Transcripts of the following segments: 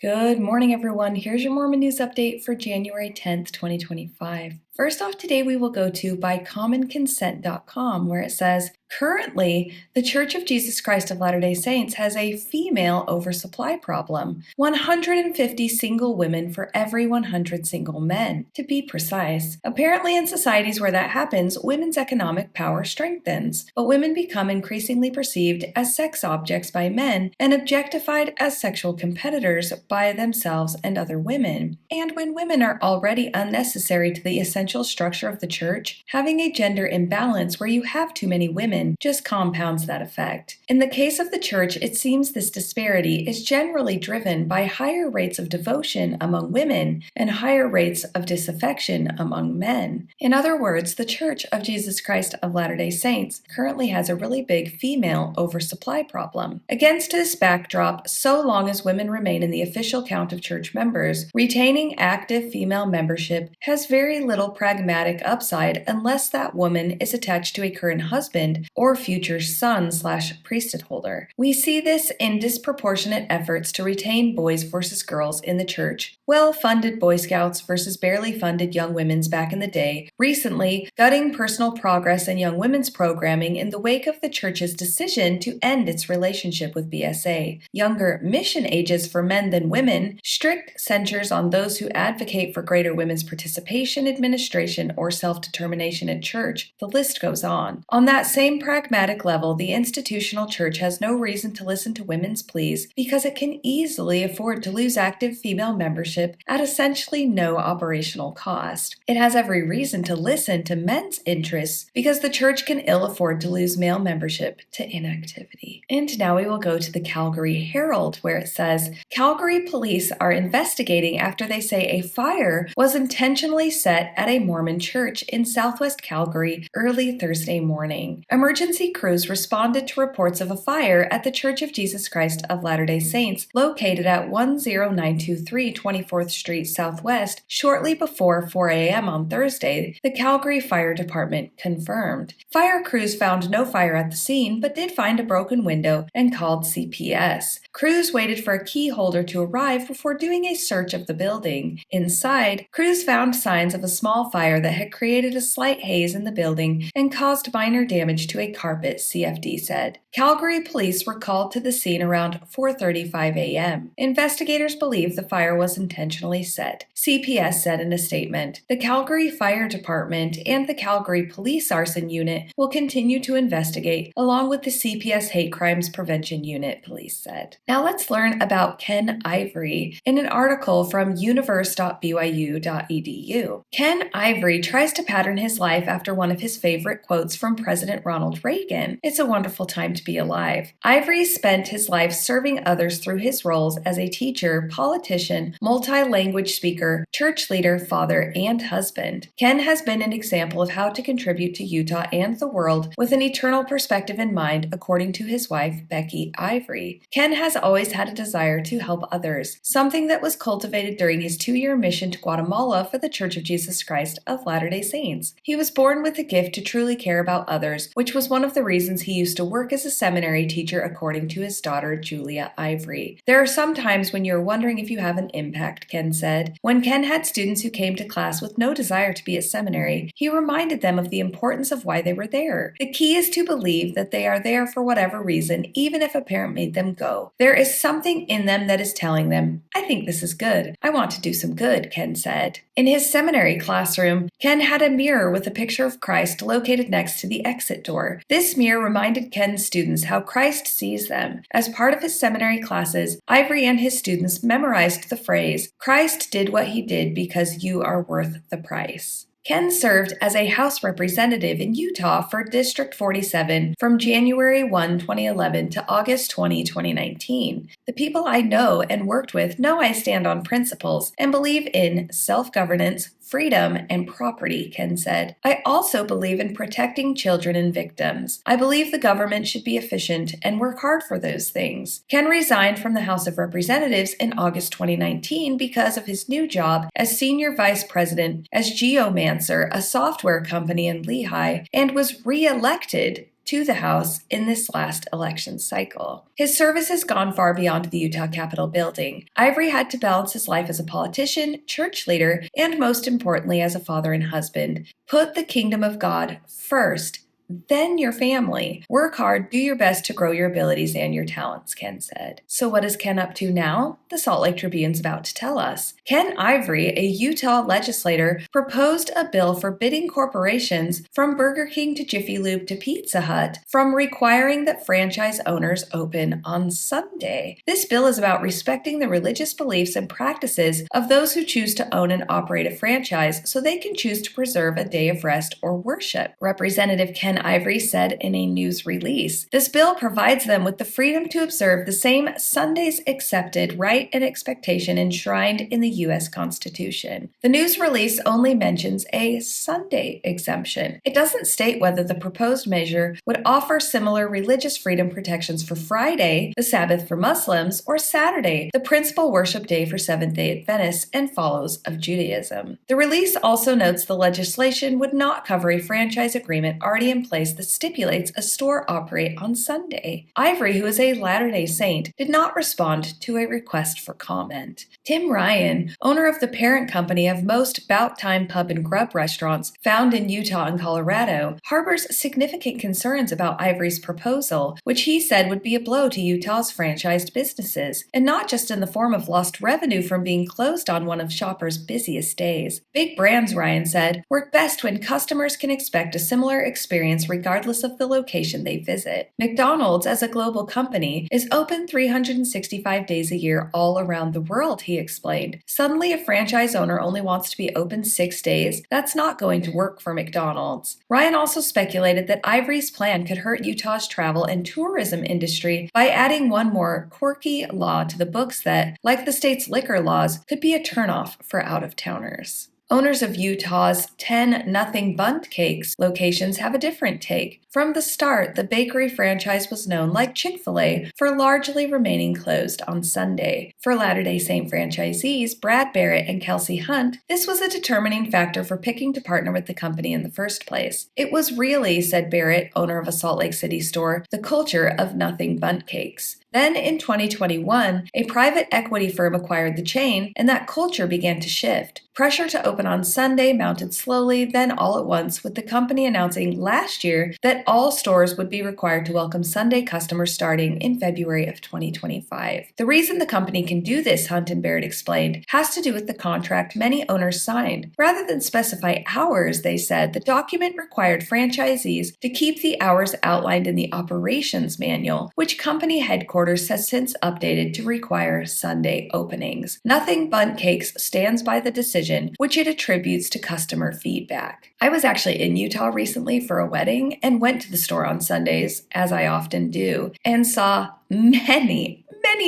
Good morning, everyone. Here's your Mormon news update for January 10th, 2025. First off, today we will go to bycommonconsent.com, where it says, currently, the Church of Jesus Christ of Latter-day Saints has a female oversupply problem. 150 single women for every 100 single men, to be precise. Apparently, in societies where that happens, women's economic power strengthens, but women become increasingly perceived as sex objects by men and objectified as sexual competitors by themselves and other women. And when women are already unnecessary to the essential structure of the church, having a gender imbalance where you have too many women just compounds that effect. In the case of the church, it seems this disparity is generally driven by higher rates of devotion among women and higher rates of disaffection among men. In other words, the Church of Jesus Christ of Latter-day Saints currently has a really big female oversupply problem. Against this backdrop, so long as women remain in the official count of church members, retaining active female membership has very little pragmatic upside unless that woman is attached to a current husband or future son/priesthood holder. We see this in disproportionate efforts to retain boys versus girls in the church, well-funded Boy Scouts versus barely funded young women's back in the day, recently gutting personal progress and young women's programming in the wake of the church's decision to end its relationship with BSA, younger mission ages for men than women, strict censures on those who advocate for greater women's participation, administration, or self-determination at church. The list goes on. On that same pragmatic level, the institutional church has no reason to listen to women's pleas because it can easily afford to lose active female membership at essentially no operational cost. It has every reason to listen to men's interests because the church can ill afford to lose male membership to inactivity. And now we will go to the Calgary Herald, where it says, Calgary police are investigating after they say a fire was intentionally set at a Mormon church in southwest Calgary early Thursday morning. Emergency crews responded to reports of a fire at the Church of Jesus Christ of Latter-day Saints located at 10923 24th Street Southwest shortly before 4 a.m. on Thursday, the Calgary Fire Department confirmed. Fire crews found no fire at the scene but did find a broken window and called CPS. Crews waited for a key holder to arrive before doing a search of the building. Inside, crews found signs of a small fire that had created a slight haze in the building and caused minor damage to a carpet, CFD said. Calgary police were called to the scene around 4:35 a.m. Investigators believe the fire was intentionally set, CPS said in a statement. The Calgary Fire Department and the Calgary Police Arson Unit will continue to investigate, along with the CPS Hate Crimes Prevention Unit, police said. Now let's learn about Ken Ivory in an article from universe.byu.edu. Ken Ivory tries to pattern his life after one of his favorite quotes from President Ronald Reagan. It's a wonderful time to be alive. Ivory spent his life serving others through his roles as a teacher, politician, multi-language speaker, church leader, father, and husband. Ken has been an example of how to contribute to Utah and the world with an eternal perspective in mind, according to his wife, Becky Ivory. Ken has always had a desire to help others, something that was cultivated during his 2-year mission to Guatemala for the Church of Jesus Christ of Latter-day Saints. He was born with the gift to truly care about others, which was one of the reasons he used to work as a seminary teacher, according to his daughter, Julia Ivory. There are some times when you're wondering if you have an impact, Ken said. When Ken had students who came to class with no desire to be at seminary, he reminded them of the importance of why they were there. The key is to believe that they are there for whatever reason, even if a parent made them go. There is something in them that is telling them, I think this is good. I want to do some good, Ken said. In his seminary classroom, Ken had a mirror with a picture of Christ located next to the exit door. This mirror reminded Ken's students how Christ sees them. As part of his seminary classes, Ivory and his students memorized the phrase, Christ did what he did because you are worth the price. Ken served as a House representative in Utah for District 47 from January 1, 2011 to August 20, 2019. The people I know and worked with know I stand on principles and believe in self-governance, freedom, and property, Ken said. I also believe in protecting children and victims. I believe the government should be efficient and work hard for those things. Ken resigned from the House of Representatives in August 2019 because of his new job as Senior Vice President as Geomancer, a software company in Lehi, and was re-elected to the House in this last election cycle. His service has gone far beyond the Utah Capitol building. Ivory had to balance his life as a politician, church leader, and most importantly, as a father and husband. Put the kingdom of God first, then your family. Work hard, do your best to grow your abilities and your talents, Ken said. So what is Ken up to now? The Salt Lake Tribune's about to tell us. Ken Ivory, a Utah legislator, proposed a bill forbidding corporations, from Burger King to Jiffy Lube to Pizza Hut, from requiring that franchise owners open on Sunday. This bill is about respecting the religious beliefs and practices of those who choose to own and operate a franchise so they can choose to preserve a day of rest or worship. Representative Ken Ivory said in a news release, this bill provides them with the freedom to observe the same Sunday's accepted right and expectation enshrined in the U.S. Constitution. The news release only mentions a Sunday exemption. It doesn't state whether the proposed measure would offer similar religious freedom protections for Friday, the Sabbath for Muslims, or Saturday, the principal worship day for Seventh-day Adventists and followers of Judaism. The release also notes the legislation would not cover a franchise agreement already in place that stipulates a store operate on Sunday. Ivory, who is a Latter-day Saint, did not respond to a request for comment. Tim Ryan, owner of the parent company of most Bout Time Pub and Grub restaurants found in Utah and Colorado, harbors significant concerns about Ivory's proposal, which he said would be a blow to Utah's franchised businesses, and not just in the form of lost revenue from being closed on one of shoppers' busiest days. Big brands, Ryan said, work best when customers can expect a similar experience regardless of the location they visit. McDonald's, as a global company, is open 365 days a year all around the world, he explained. Suddenly, a franchise owner only wants to be open 6 days? That's not going to work for McDonald's. Ryan also speculated that Ivory's plan could hurt Utah's travel and tourism industry by adding one more quirky law to the books that, like the state's liquor laws, could be a turnoff for out-of-towners. Owners of Utah's 10 Nothing Bundt Cakes locations have a different take. From the start, the bakery franchise was known, like Chick-fil-A, for largely remaining closed on Sunday. For Latter-day Saint franchisees Brad Barrett and Kelsey Hunt, this was a determining factor for picking to partner with the company in the first place. It was really, said Barrett, owner of a Salt Lake City store, the culture of Nothing Bundt Cakes. Then in 2021, a private equity firm acquired the chain, and that culture began to shift. Pressure to open on Sunday mounted slowly, then all at once, with the company announcing last year that all stores would be required to welcome Sunday customers starting in February of 2025. The reason the company can do this, Hunt and Barrett explained, has to do with the contract many owners signed. Rather than specify hours, they said, the document required franchisees to keep the hours outlined in the operations manual, which company headquarters has since updated to require Sunday openings. Nothing Bundt Cakes stands by the decision, which it attributes to customer feedback. I was actually in Utah recently for a wedding and went to the store on Sundays, as I often do, and saw many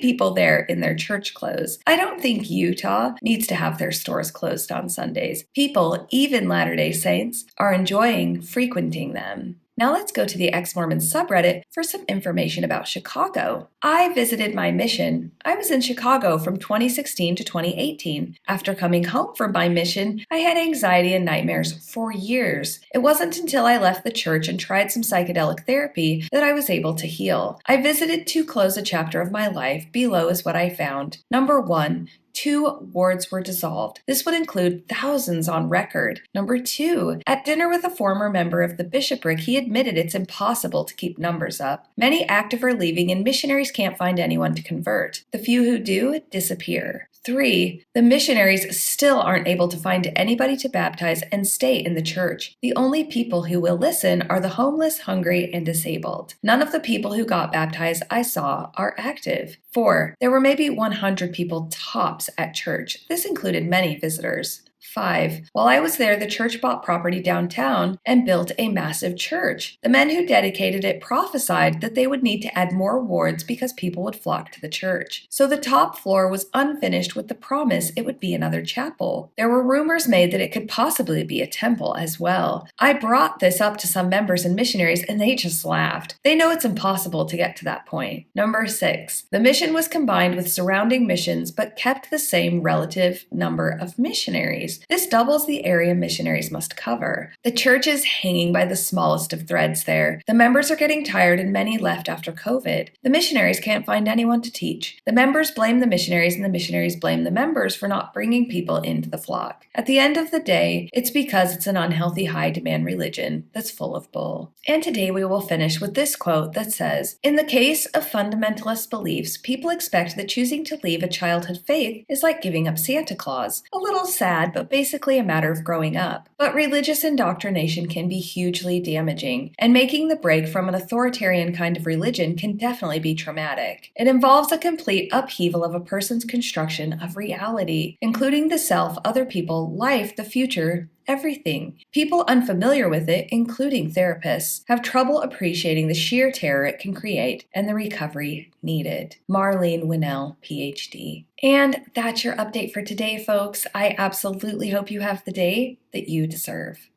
people there in their church clothes. I don't think Utah needs to have their stores closed on Sundays. People, even Latter-day Saints, are enjoying frequenting them. Now let's go to the ex-Mormon subreddit for some information about Chicago. I visited my mission. I was in Chicago from 2016 to 2018. After coming home from my mission, I had anxiety and nightmares for years. It wasn't until I left the church and tried some psychedelic therapy that I was able to heal. I visited to close a chapter of my life. Below is what I found. Number 1. 2 wards were dissolved. This would include thousands on record. Number 2, at dinner with a former member of the bishopric, he admitted it's impossible to keep numbers up. Many active are leaving and missionaries can't find anyone to convert. The few who do disappear. 3, the missionaries still aren't able to find anybody to baptize and stay in the church. The only people who will listen are the homeless, hungry, and disabled. None of the people who got baptized I saw are active. 4, there were maybe 100 people tops at church. This included many visitors. 5, while I was there, the church bought property downtown and built a massive church. The men who dedicated it prophesied that they would need to add more wards because people would flock to the church. So the top floor was unfinished with the promise it would be another chapel. There were rumors made that it could possibly be a temple as well. I brought this up to some members and missionaries and they just laughed. They know it's impossible to get to that point. Number 6, the mission was combined with surrounding missions but kept the same relative number of missionaries. missionaries. This doubles the area missionaries must cover. The church is hanging by the smallest of threads there. The members are getting tired and many left after COVID. The missionaries can't find anyone to teach. The members blame the missionaries and the missionaries blame the members for not bringing people into the flock. At the end of the day, it's because it's an unhealthy high-demand religion that's full of bull. And today we will finish with this quote that says, "In the case of fundamentalist beliefs, people expect that choosing to leave a childhood faith is like giving up Santa Claus. A little sad, but basically a matter of growing up. But religious indoctrination can be hugely damaging, and making the break from an authoritarian kind of religion can definitely be traumatic. It involves a complete upheaval of a person's construction of reality, including the self, other people, life, the future, everything. People unfamiliar with it, including therapists, have trouble appreciating the sheer terror it can create and the recovery needed." Marlene Winnell, PhD. And that's your update for today, folks. I absolutely hope you have the day that you deserve.